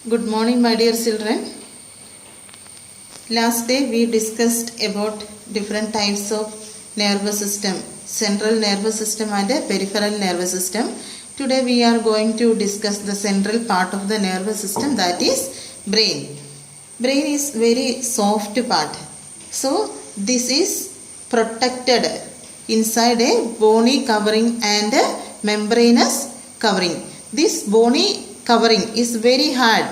Good morning, my dear children. Last day we discussed about different types of nervous system, central nervous system and peripheral nervous system. Today we are going to discuss the central part of the nervous system, that is brain. Brain is very soft part. So this is protected inside a bony covering and a membranous covering. This bony covering is very hard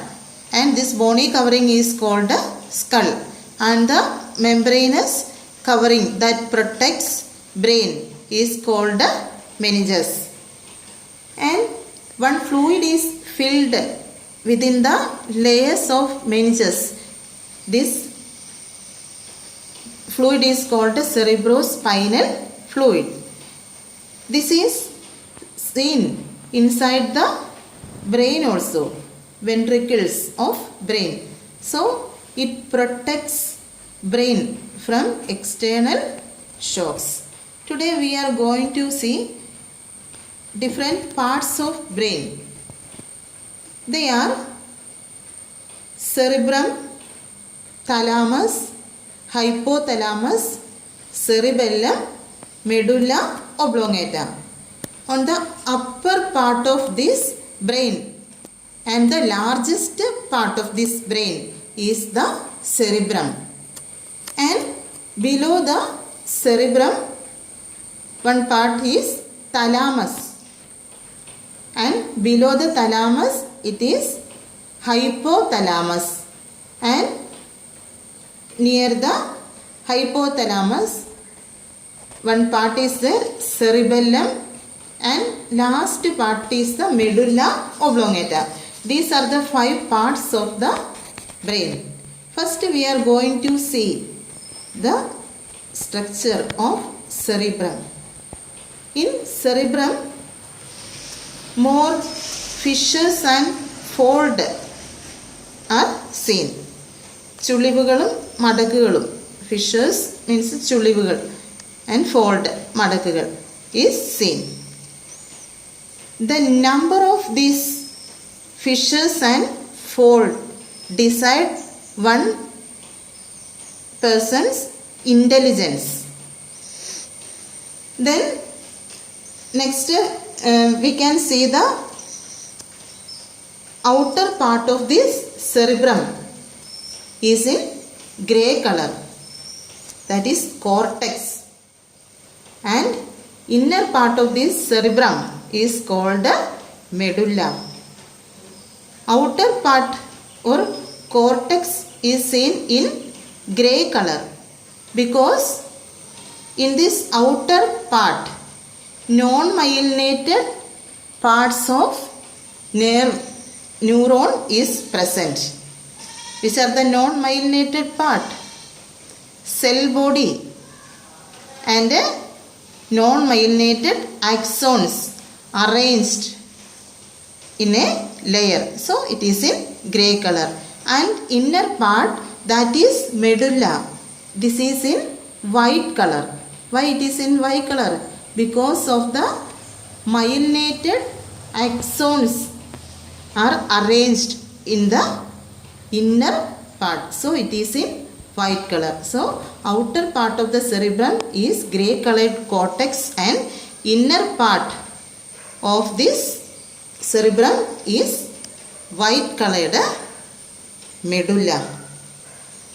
and this bony covering is called a skull, and the membranous covering that protects brain is called a meninges. And one fluid is filled within the layers of meninges. This fluid is called cerebrospinal fluid. This is seen inside the brain also, ventricles of brain. So it protects brain from external shocks. Today we are going to see different parts of brain. They are cerebrum, thalamus, hypothalamus, cerebellum, medulla oblongata. On the upper part of this brain and the largest part of this brain is the cerebrum, and below the cerebrum one part is thalamus, and below the thalamus it is hypothalamus, and near the hypothalamus one part is the cerebellum and last part is the medulla oblongata. These are the 5 parts of the brain. First we are going to see the structure of cerebrum. In cerebrum more fissures and fold are seen. ചുളിവുകളും മടക്കുകളും, fissures means ചുളിവുകൾ and fold മടക്കുകൾ is seen. The number of these fissures and fold decide one person's intelligence. Then next we can see the outer part of this cerebrum is in grey color, that is cortex, and inner part of this cerebrum is called medulla. Outer part or cortex is seen in grey color because in this outer part non-myelinated parts of neuron is present. Which are the non-myelinated part? Cell body and non-myelinated axons arranged in a layer. So it is in grey color. And inner part, that is medulla, this is in white color. Why it is in white color? Because of the myelinated axons are arranged in the inner part. So it is in white color. So outer part of the cerebrum is grey colored cortex and inner part of this cerebrum is white colored medulla.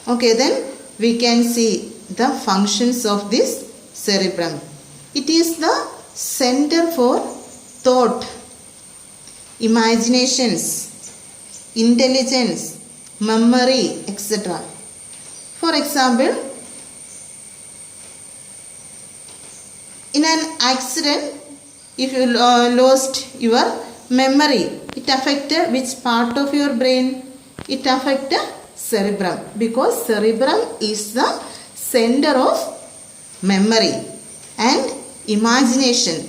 Okay, then we can see the functions of this cerebrum. It is the center for thought, imaginations, intelligence, memory, etc. For example, in an accident, if you lost your memory, it affected which part of your brain? It affected cerebrum, because cerebrum is the center of memory and imagination.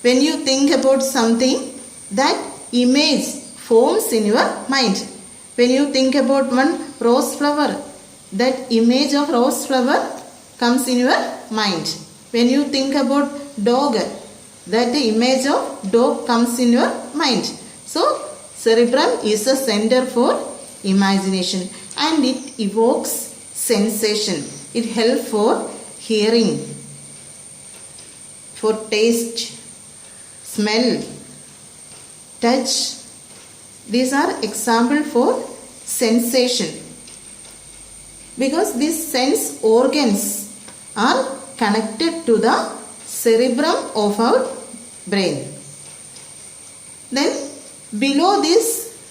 When you think about something, that image forms in your mind. When you think about one rose flower, that image of rose flower comes in your mind. When you think about dog, that image of dog comes in your mind. So cerebrum is a center for imagination and it evokes sensation. It helps for hearing, for taste, smell, touch. These are example for sensation, because these sense organs are connected to the cerebrum of our brain. Then below this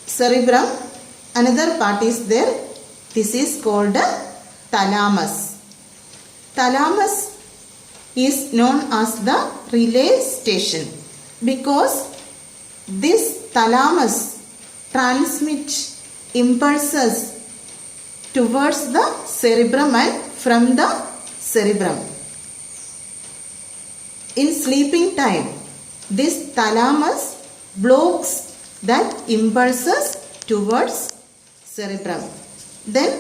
cerebrum another part is there. This is called the thalamus. Thalamus is known as the relay station because this thalamus transmits impulses towards the cerebrum and from the cerebrum. In sleeping time, this thalamus blocks that impulses towards cerebrum. Then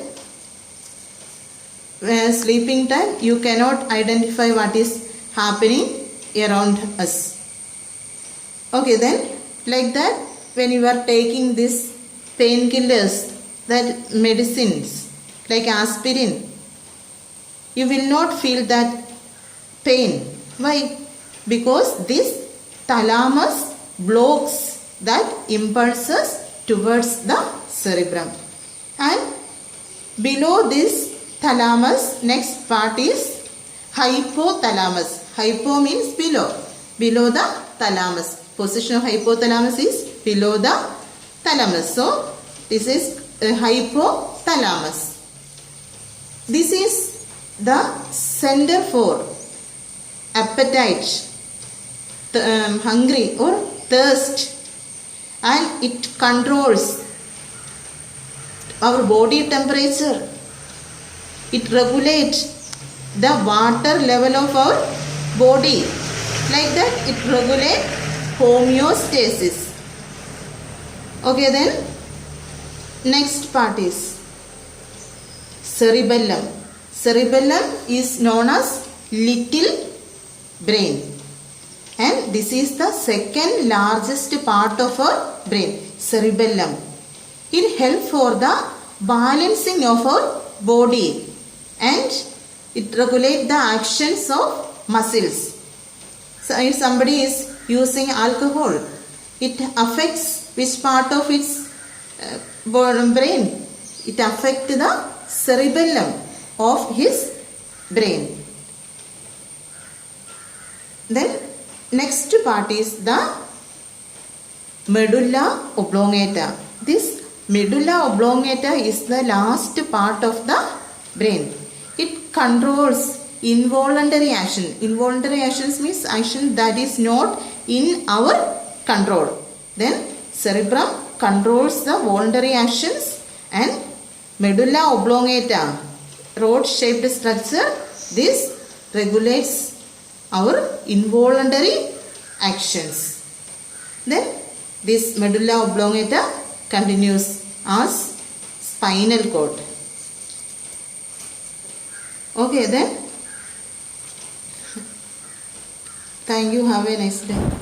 sleeping time you cannot identify what is happening around us. Okay, then like that when you are taking this painkillers, that medicines like aspirin, you will not feel that pain. Why? Because this thalamus blocks that impulses towards the cerebrum. And below this thalamus, next part is hypothalamus. Hypo means below. Below the thalamus. Position of hypothalamus is below the thalamus. So this is hypothalamus. This is the center for appetite, hungry or thirst, and it controls our body temperature. It regulates the water level of our body. Like that it regulates homeostasis. Okay, then next part is cerebellum. Cerebellum is known as little brain, and this is the second largest part of our brain, cerebellum. It helps for the balancing of our body and it regulates the actions of muscles. So if somebody is using alcohol, it affects which part of its brain? It affects the cerebellum of his brain. Then next part is the medulla oblongata. This medulla oblongata is the last part of the brain. It controls involuntary action. Involuntary actions means action that is not in our control. Then cerebrum controls the voluntary actions and medulla oblongata, rod shaped structure, this regulates our involuntary actions. Then this medulla oblongata continues as spinal cord. Okay, then thank you, have a nice day.